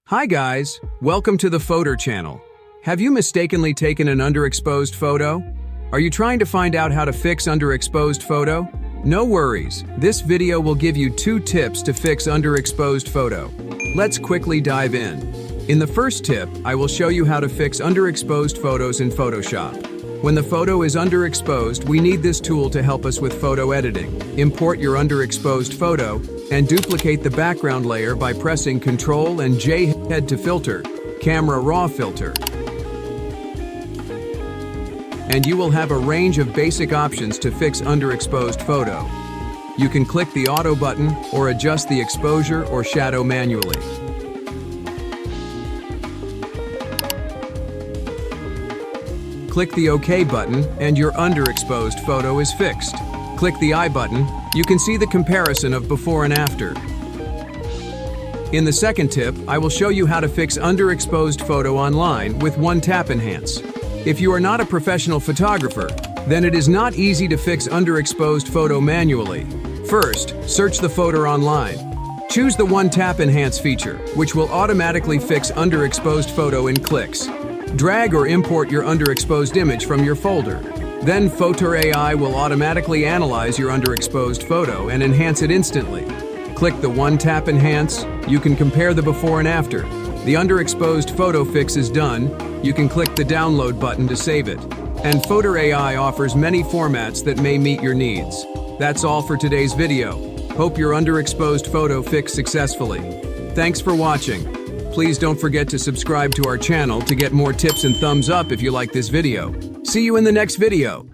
Hi guys, welcome to the Photo channel. Have you mistakenly taken an underexposed photo? Are you trying to find out how to fix underexposed photo? No worries, this video will give you 2 tips to fix underexposed photo. Let's quickly dive in. In the first tip, I will show you how to fix underexposed photos in Photoshop. When the photo is underexposed, we need this tool to help us with photo editing. Import your underexposed photo and duplicate the background layer by pressing Ctrl and J. Head to Filter, Camera Raw Filter. And you will have a range of basic options to fix underexposed photo. You can click the Auto button or adjust the exposure or shadow manually. Click the OK button and your underexposed photo is fixed. Click the I button, you can see the comparison of before and after. In the second tip, I will show you how to fix underexposed photo online with one-tap enhance. If you are not a professional photographer, then it is not easy to fix underexposed photo manually. First, search the photo online. Choose the one-tap enhance feature, which will automatically fix underexposed photo in clicks. Drag or import your underexposed image from your folder. Then Photo AI will automatically analyze your underexposed photo and enhance it instantly. Click the one-tap enhance. You can compare the before and after. The underexposed photo fix is done. You can click the download button to save it. And Photo AI offers many formats that may meet your needs. That's all for today's video. Hope your underexposed photo fixed successfully. Thanks for watching. Please don't forget to subscribe to our channel to get more tips and thumbs up if you like this video. See you in the next video.